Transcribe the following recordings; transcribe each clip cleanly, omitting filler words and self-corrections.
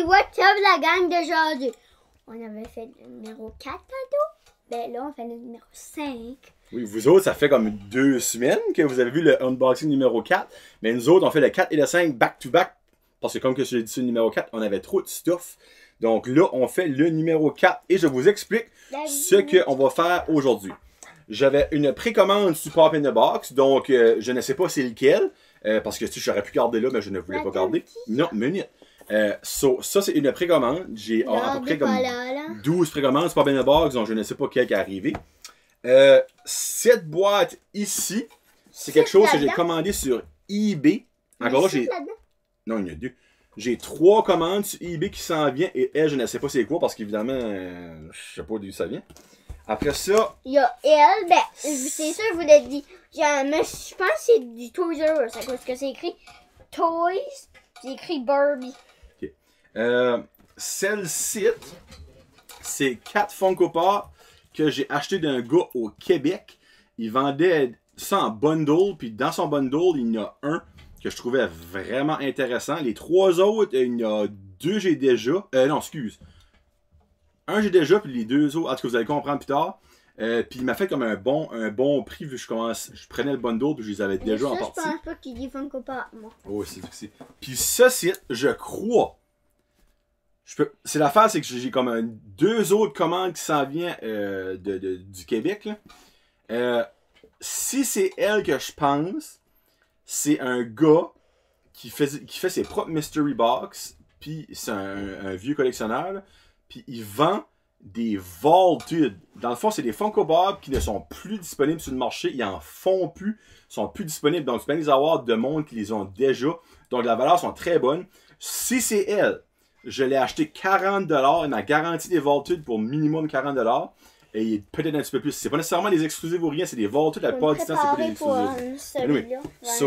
what's up la gang de Jazu? On avait fait le numéro 4 tantôt. Ben là, on fait le numéro 5. Oui, vous autres, ça fait comme 2 semaines que vous avez vu le unboxing numéro 4. Mais nous autres, on fait le 4 et le 5 back-to-back. Parce que comme que je l'ai dit sur le numéro 4, on avait trop de stuff. Donc là, on fait le numéro 4 et je vous explique ce qu'on va faire aujourd'hui. J'avais une précommande sur Pop in the Box, donc je ne sais pas c'est lequel. Parce que si j'aurais pu garder là, mais je ne voulais pas garder. Non, minute. Ça, c'est une précommande. J'ai à peu près comme 12 précommandes sur Pop in the Box, donc je ne sais pas quelle qui est arrivé. Cette boîte ici, c'est quelque chose que j'ai commandé sur eBay. Encore là, j'ai... Non, il y en a 2. J'ai 3 commandes sur eBay qui s'en viennent et elle, je ne sais pas c'est quoi parce qu'évidemment, je sais pas d'où ça vient. Après ça... Il y a elle, ben, c'est sûr, je vous l'ai dit. Je pense que c'est du Toys R Us, à cause que c'est écrit Toys, c'est écrit Barbie. Ok. Celle-ci, c'est 4 Funko Pop que j'ai acheté d'un gars au Québec. Il vendait ça en bundle, puis dans son bundle, il y en a un que je trouvais vraiment intéressant. Les 3 autres, il y en a 2 j'ai déjà. Non, excuse. Un j'ai déjà, puis les 2 autres, en tout cas vous allez comprendre plus tard. Puis il m'a fait comme un bon prix vu que je prenais le bundle puis je les avais déjà en partie. Je pense pas qu'il dit Funko Pop, moi. Oh, c'est. Puis ça, je crois. C'est l'affaire, c'est que j'ai comme 2 autres commandes qui s'en viennent du Québec. Là. Si c'est elle que je pense, c'est un gars qui fait ses propres mystery box. Puis c'est un vieux collectionneur. Puis il vend des Vaulted. Dans le fond, c'est des Funko Pop qui ne sont plus disponibles sur le marché. Ils en font plus. Ils sont plus disponibles. Donc, tu peux les avoir de monde qui les ont déjà. Donc, la valeur sont très bonnes. Si c'est elle, je l'ai acheté 40$. Elle m'a garanti des Vaulted pour minimum 40$. Et peut-être un petit peu plus. C'est pas nécessairement des exclusives ou rien. C'est des Vaulted. La plupart du temps, c'est pas des exclusives. Anyway, ça,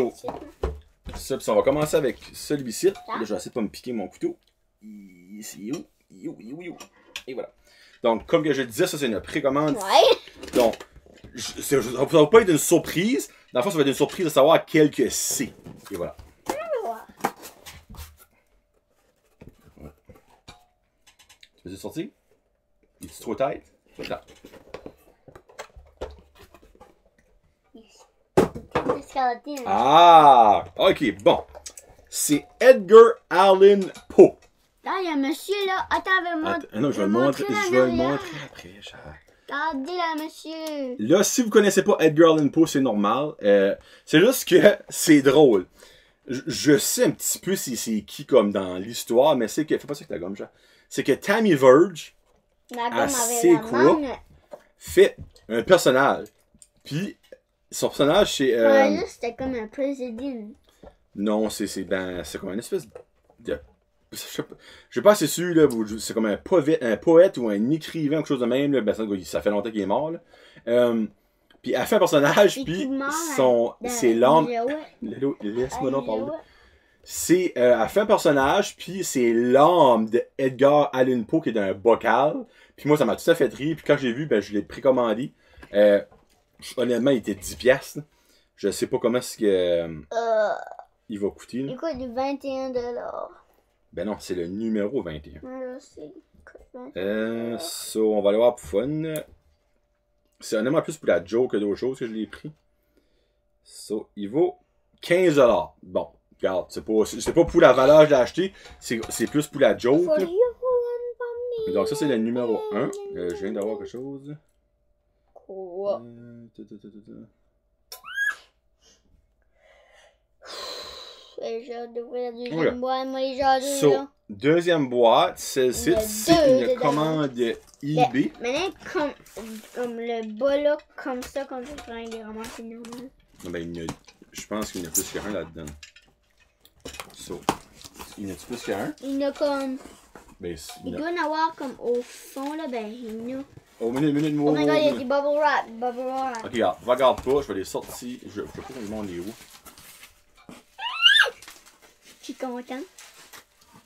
on va commencer avec celui-ci. Là, je vais essayer de pas me piquer mon couteau. Ici, et voilà. Donc, comme que je disais, ça c'est une précommande. Ouais. Donc, ça ne va pas être une surprise. Dans le fond, ça va être une surprise de savoir quel que c'est. Et voilà. Ouais. Tu veux sortir? Es-tu trop tête? Là. Ah! Ok, bon. C'est Edgar Allan Poe. Là, il y a un monsieur là. Attends, non, je vais le montrer après. Regardez là, monsieur. Là, si vous connaissez pas Edgar Allan Poe, c'est normal. C'est juste que c'est drôle. Je sais un petit peu c'est qui comme dans l'histoire, mais c'est que. Fais pas ça avec la gomme, genre. C'est que Tammy Verge, assez quoi, fait un personnage. Puis, son personnage, c'est. Ouais, c'était comme un président. Non, c'est comme une espèce de. Je suis pas assez sûr, là, c'est comme un poète ou un écrivain, quelque chose de même. Là, ben, ça fait longtemps qu'il est mort. Puis elle fait un personnage, puis c'est l'âme. Laisse-moi donc parler. Elle fait un personnage, puis c'est l'âme de Edgar Allan Poe qui est d'un bocal. Puis moi, ça m'a tout à fait rire. Puis quand j'ai vu, ben, je l'ai précommandé. Honnêtement, il était 10$. Je sais pas comment est-ce que il va coûter. Il coûte 21$. Ben non, c'est le numéro 21. Ouais, c'est on va aller voir pour fun. C'est honnêtement plus pour la joke que d'autres choses que je l'ai pris. Il vaut 15$. Bon, regarde, c'est pas pour la valeur que je l'ai acheté, c'est plus pour la joke. Donc ça, c'est le numéro 1. Je viens d'avoir quelque chose. Quoi? J'ai hâte d'ouvrir la deuxième boîte, moi, les gens deuxième boîte, celle-ci, c'est une commande eBay. Maintenant, comme le bas là, comme ça, comme je prends les romans, c'est normal. Non, ben, je pense qu'il y en a plus qu'un là-dedans. Il y en a plus qu'un? Il y en a comme. Ben, il doit en avoir comme au fond là, ben, il y en a. Oh, minute, oh my god, il y a du bubble wrap. Ok, regarde pas, je vais les sortir. Je sais pas comment le monde est où. Je suis content.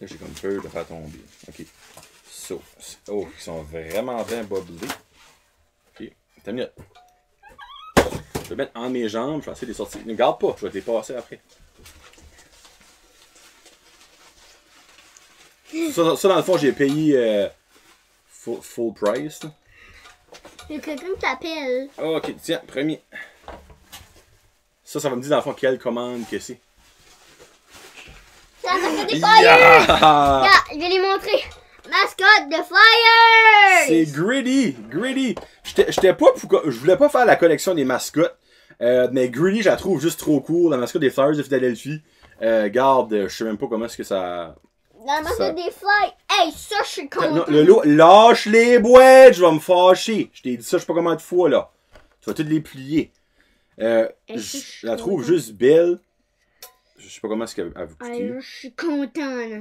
Là, j'ai comme peur de faire tomber. Ok. Ils sont vraiment bien bobblés. Ok, t'as une minute. Je vais mettre en mes jambes, je vais essayer de les sortir. Ne garde pas, je vais te les passer après. Ça, dans le fond, j'ai payé full price. Il y a quelqu'un qui t'appelle. Ok, tiens, premier. Ça va me dire dans le fond quelle commande que c'est. C'est la mascotte des Flyers! Regarde, je vais les montrer. Mascotte de Flyers! C'est Gritty! Gritty! J'étais pas je voulais pas faire la collection des mascottes. Mais Gritty, je la trouve juste trop cool. La mascotte des Flyers de Philadelphie. Garde, je sais même pas comment est-ce que ça. La mascotte des Flyers! Hey, ça, je suis content! Non, Lolo, lâche les boîtes! Je vais me fâcher! Je t'ai dit ça, je sais pas combien de fois, là. Tu vas toutes les plier. Je la trouve juste belle. Je sais pas comment est-ce qu'elle vous coûte. Je suis content, là.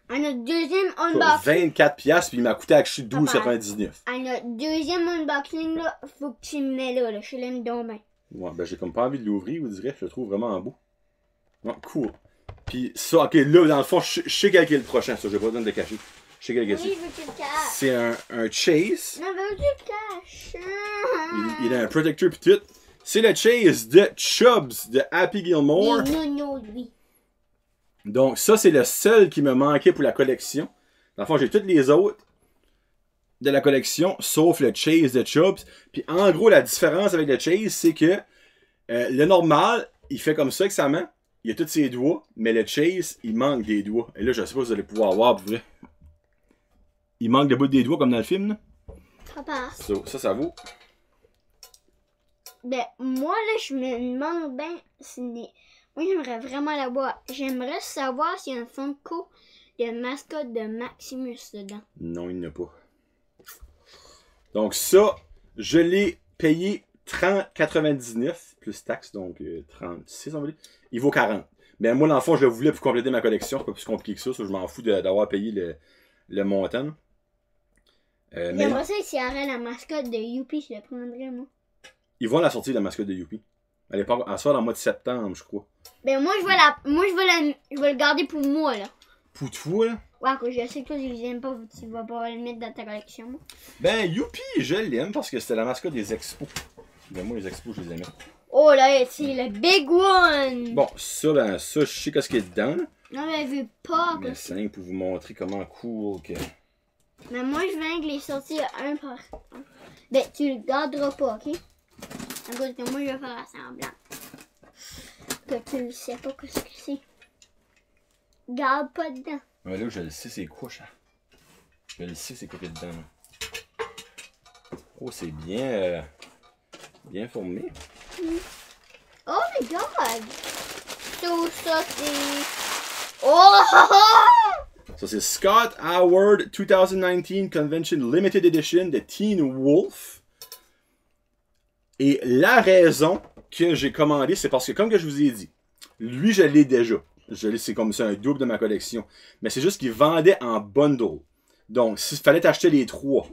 À notre deuxième Pour unboxing. 24$, puis il m'a coûté à 12,99$. À notre deuxième unboxing, là, faut que tu me mets là. Je l'aime donc bien. Ouais, ben j'ai comme pas envie de l'ouvrir, vous direz. Je le trouve vraiment beau. Non, cool. Puis ça, ok, là, dans le fond, je sais quel est le prochain. Ça, je vais pas besoin de le cacher. Je sais quel est Oui, je veux que tu le caches. c'est un Chase. Non, je veux que tu le caches. Il a un protecteur pis tout. C'est le Chase de Chubbs de Happy Gilmore. Non, lui. Donc ça, c'est le seul qui me manquait pour la collection. Dans le fond, j'ai toutes les autres de la collection, sauf le Chase de Chubbs. Puis en gros, la différence avec le Chase, c'est que le normal, il fait comme ça avec sa main. Il a tous ses doigts, mais le Chase, il manque des doigts. Et là, je sais pas si vous allez pouvoir voir pour vrai. Il manque le bout des doigts comme dans le film. Là. Papa. Ça vaut. Ben, moi, là, je me demande bien si... Moi, j'aimerais vraiment la voir. J'aimerais savoir s'il y a un Funko de mascotte de Maximus dedans. Non, il n'y en a pas. Donc ça, je l'ai payé 30,99 plus taxes, donc 36 on va dire. Il vaut 40. Mais moi, dans le fond, je le voulais pour compléter ma collection. C'est pas plus compliqué que ça. Je m'en fous d'avoir payé le montant. J'aimerais ça s'il y aurait la mascotte de Youpi, je la prendrais, moi. Ils vont la sortir, la mascotte de Youpi. Elle sort dans le mois de septembre, je crois. Ben moi, je vais le garder pour moi, là. Pour toi, là? Ouais, que je sais que toi, je les aime pas, tu vas pas le mettre dans ta collection, moi. Ben, Youpi, je l'aime parce que c'était la mascotte des expos. Ben, moi, les expos, je les aimais. Oh là, c'est le big one! Bon, ça, je sais qu'est-ce qu'il y a dedans. Là. Non, mais elle veut pas. Mais c'est pour vous montrer comment cool que... Mais moi, je viens de les sortir un par un. Ben, tu le garderas pas, ok? À cause que moi, je vais faire semblant. Que tu ne sais pas ce que c'est. Garde pas dedans. Ouais, là, je le sais, c'est quoi, ça? Je le sais, c'est quoi qu'il y a dedans. Là. Oh, c'est bien... bien formé. Oh my god! Ça, c'est... Oh! Ça, c'est Scott Howard 2019 Convention Limited Edition de Teen Wolf. Et la raison que j'ai commandé, c'est parce que, comme que je vous ai dit, lui, je l'ai déjà. C'est comme ça, un double de ma collection. Mais c'est juste qu'il vendait en bundle. Donc, s'il fallait t'acheter les trois.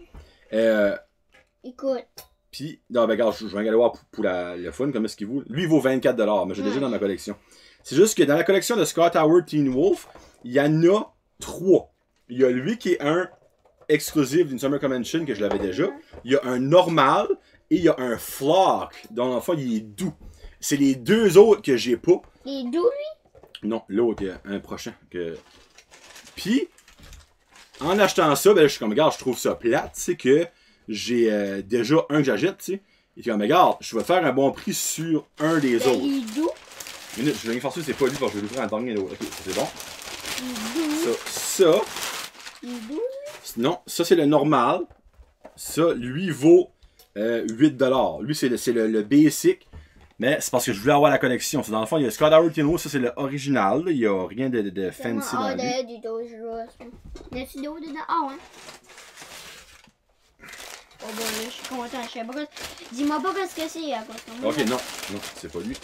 Écoute. Puis, non, ben, regarde, je vais aller voir pour le fun, comment est-ce qu'il vaut. Lui, il vaut 24$, mais j'ai déjà dans ma collection. C'est juste que dans la collection de Scott Howard Teen Wolf, il y en a 3. Il y a lui qui est un exclusif d'une Summer Convention que je l'avais déjà. Il y a un normal et il y a un flock. Donc, en fait, il est doux. C'est les deux autres que j'ai pas. Il est doux, lui? Non, l'autre, un prochain. Puis, en achetant ça, ben, je suis comme, regarde, je trouve ça plate, c'est que j'ai déjà un que j'achète, tu sais. Et puis, regarde, je vais faire un bon prix sur un des autres. Il est doux. Minute, je vais rien faire ça, c'est pas lui, parce que je vais l'ouvrir en dernier l'autre. Ok, c'est bon. Il est doux. Ça. Il est doux. Non, ça c'est le normal. Ça, lui, vaut 8$. Lui, c'est le basic. Mais c'est parce que je voulais avoir la collection. Dans le fond, il y a Scott Howard Teen Wolf, ça c'est le original. Il n'y a rien de fancy dans lui. Ah, du Toys R Us. Y a-tu d'autres dedans? Ah, ouais. Oh, bon, là, je suis content. Je sais pas quoi. Dis-moi pas ce que c'est, à cause que moi. Ok, non, c'est pas lui.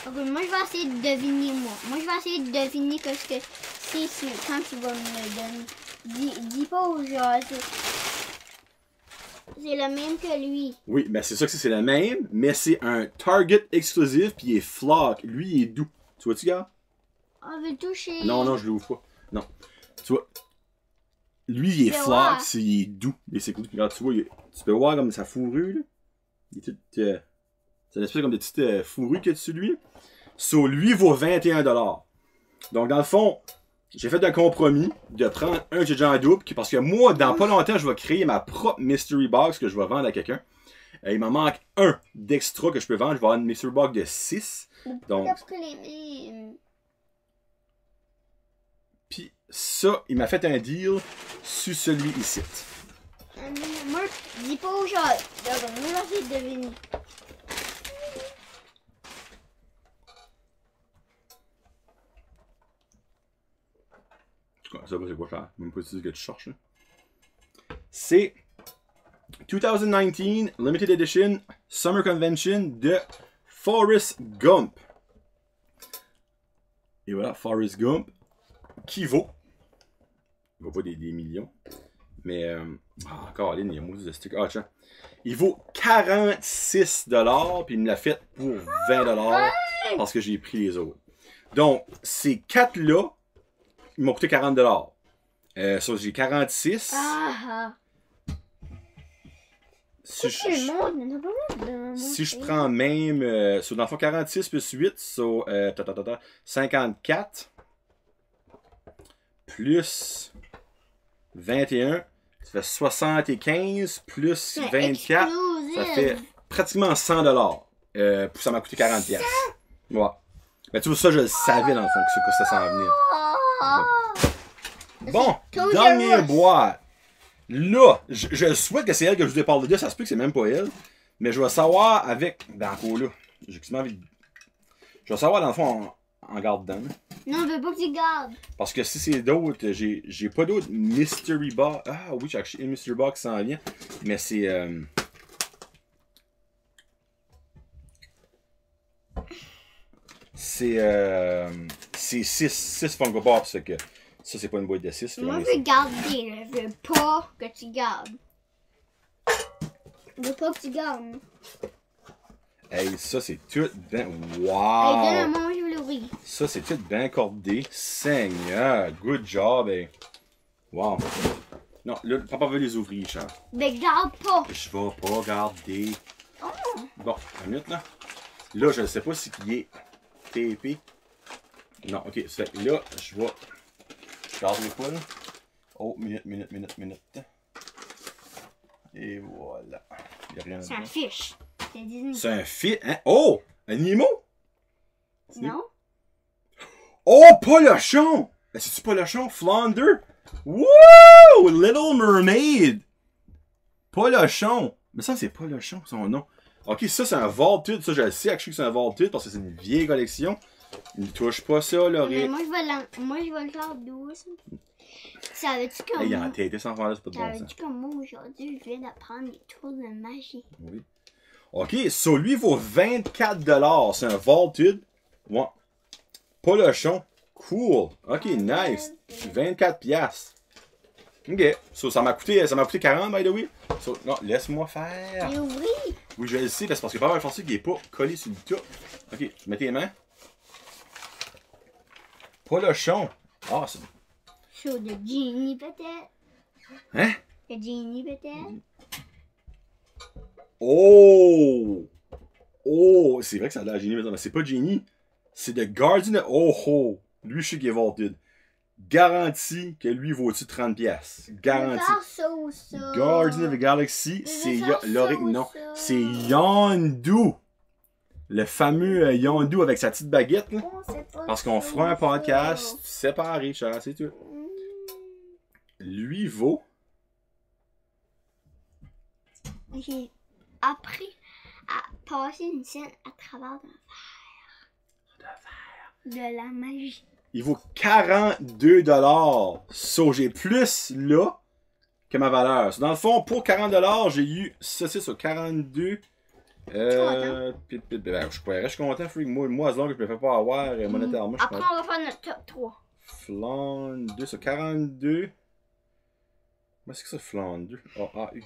Ok, moi, je vais essayer de deviner, moi. Moi, je vais essayer de deviner ce que c'est quand tu vas me le donner. Dis pas aux gens. C'est le même que lui. Oui, mais c'est ça que c'est le même, mais c'est un Target exclusif, puis il est flock. Lui, il est doux. Tu vois-tu, gars? On veut toucher. Non, je l'ouvre pas. Non. Tu vois, lui, il est flock, il est doux. Et c'est cool. Regarde, tu vois, tu peux voir comme sa fourrure, là. Il est tout... c'est une espèce comme de petite fourrure qu'il y a dessus, lui. So, lui vaut 21$. Donc, dans le fond, j'ai fait un compromis de prendre un que j'ai déjà en double, parce que moi, dans pas longtemps, je vais créer ma propre Mystery Box que je vais vendre à quelqu'un. Il m'en manque un d'extra que je peux vendre. Je vais avoir une Mystery Box de 6. Donc, puis ça, il m'a fait un deal sur celui ici. Moi, dis pas aux gens. Moi, j'ai deviné. Ça, c'est quoi faire? Même pas ce que tu cherches. C'est 2019 Limited Edition Summer Convention de Forrest Gump. Et voilà, Forrest Gump, qui vaut. Il vaut pas des millions. Mais, encore, il y a de stick. Ah, tiens. Il vaut 46$, puis il me l'a fait pour 20$ parce que j'ai pris les autres. Donc, ces 4-là, ils m'ont coûté 40$. So, j'ai 46. Si je prends même. Dans le fond, 46 plus 8, 54. Plus 21. Ça fait 75 plus 24. Ça fait pratiquement 100$. Ça m'a coûté 40$. Ouais. Mais tu vois, ça, je le savais dans le fond que ça s'en venait. Bon, dernière boîte. Là, je souhaite que c'est elle que je vous ai parlé de. Ça se peut que c'est même pas elle. Mais je vais savoir avec. Ben, encore là. J'ai quasiment envie de. Je vais savoir dans le fond en garde dedans. Non, je veux pas que tu gardes. Parce que si c'est d'autres, j'ai pas d'autres Mystery Box. Ah oui, j'ai acheté une Mystery Box qui s'en vient. Mais c'est. C'est 6 Funko Pops. Fait que ça, c'est pas une boîte de 6. Moi, je veux garder. Je veux pas que tu gardes. Je veux pas que tu gardes. Hey, ça, c'est tout bien. Wow! Hey, donne-moi, je veux l'ouvrir. Ça, c'est tout bien cordé. Seigneur, good job, hey. Wow. Non, là, papa veut les ouvrir, cher. Mais garde pas. Je vais pas garder. Oh. Bon, une minute, là. Là, je ne sais pas si il est TP. Non, ok. C'est là, je vais. Je garde les poules. Oh, minute. Et voilà. Il n'y a rien C'est un fiche. C'est un fiche. Hein? Oh! Un Nemo? Non? Oh, Polochon! C'est-tu Polochon? Flounder? Wouh! Little Mermaid! Polochon! Mais ça, c'est Polochon, son nom. Ok, ça, c'est un Vaulted. Ça, je le sais, actually, que c'est un Vaulted parce que c'est une vieille collection. Ne touche pas ça, Laurie. Moi, je vais le faire douce. Savais-tu comme hey, il y a un TT sans faire là, c'est pas de bon sens. Savais-tu comme moi, aujourd'hui, je viens d'apprendre les tours de magie. Oui. Ok, so lui vaut 24$. C'est un Vaulted. Ouais. Polochon. Cool. Ok, nice. 24$. Ok. So, ça m'a coûté 40, by the way. So, non, laisse-moi faire. J'ai ouvert. Oui, je le sais, parce que pas mal forcé qu'il n'est pas collé sur le top. Ok, mets tes mains. Polochon. Ah, c'est. Show de Genie, peut-être. Hein? De Genie, peut-être. Oh! Oh! C'est vrai que ça a l'air Genie, mais c'est pas Genie. C'est de Guardian. Oh oh! Lui, je sais qu'il est vaulted. Garantie que lui vaut-tu 30$. Garantie. Ça. Guardian of the Galaxy, c'est Loric. Non, c'est Yondu. Le fameux Yondu avec sa petite baguette. Là. Parce qu'on fera un podcast séparé, cher, c'est tout. Lui vaut. J'ai appris à passer une scène à travers de la magie. Il vaut 42$. So, j'ai plus là que ma valeur. So, dans le fond, pour 40$, j'ai eu ceci sur 42. Ben, je suis content, freak. Moi, as long que je me fais pas avoir monétairement. Après, on va faire notre top 3. Flandre sur 42. Moi, c'est que ça, Flandre? A-U.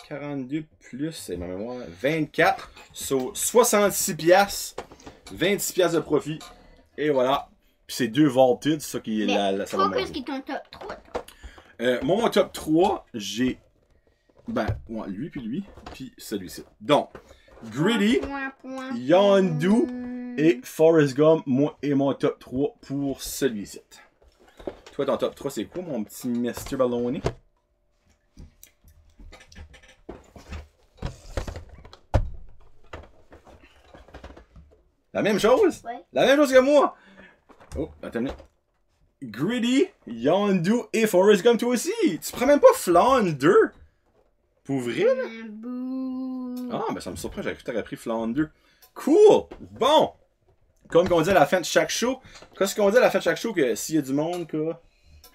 42 plus, c'est ma mémoire. 24. So, 66$. 26$ de profit. Et voilà. Puis c'est 2 Vaulted, c'est ça qui est la toi, qu'est-ce qui est ton top 3? Moi, mon top 3, j'ai. Ben, ouais, lui, puis celui-ci. Donc, Gritty, Yondu et Forrest Gump, moi et mon top 3 pour celui-ci. Toi, ton top 3, c'est quoi, mon petit Mr. Ballonné? La même chose? Ouais. La même chose que moi! Oh, attends une minute. Gritty, Yondu et Forrest Gump, toi aussi! Tu prends même pas Flan 2? Pour vrai? Bouh. Ah, ben ça me surprend, j'aurais cru que t'aurais pris Flan 2. Cool! Bon! Comme on dit à la fin de chaque show, qu'est-ce qu'on dit à la fin de chaque show que s'il y a du monde, quoi?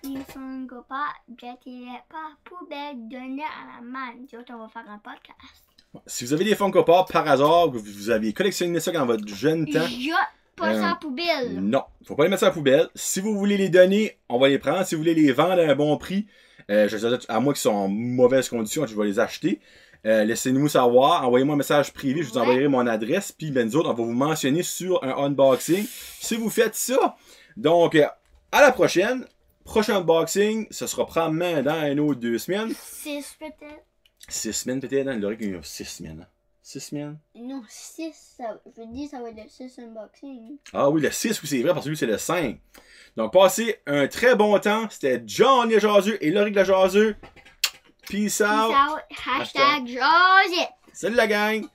Les Funko Pop, jetez-les pas poubelle, donnez à la main. Nous autres, on va faire un podcast. Si vous avez des Funko Pop par hasard, vous aviez collectionné ça dans votre jeune temps. Jette pas ça à la poubelle. Non, faut pas les mettre ça à la poubelle. Si vous voulez les donner, on va les prendre. Si vous voulez les vendre à un bon prix, à moi qui sont en mauvaise condition, je vais les acheter. Laissez-nous savoir, envoyez-moi un message privé, je vous enverrai mon adresse, puis ben nous autres, on va vous mentionner sur un unboxing si vous faites ça. Donc, à la prochaine. Prochain unboxing, ce sera probablement dans une autre 2 semaines. 6 peut-être. 6 semaines peut-être, hein? Il aurait qu'il y a 6 semaines. 6 semaines? Non, 6, je dis ça va être le 6 unboxing. Ah oui, le 6, oui, c'est vrai, parce que lui, c'est le 5. Donc, passez un très bon temps. C'était John le Jaseux et Laurie le Jaseux. Peace out. Peace out. Hashtag Josette. Salut la gang!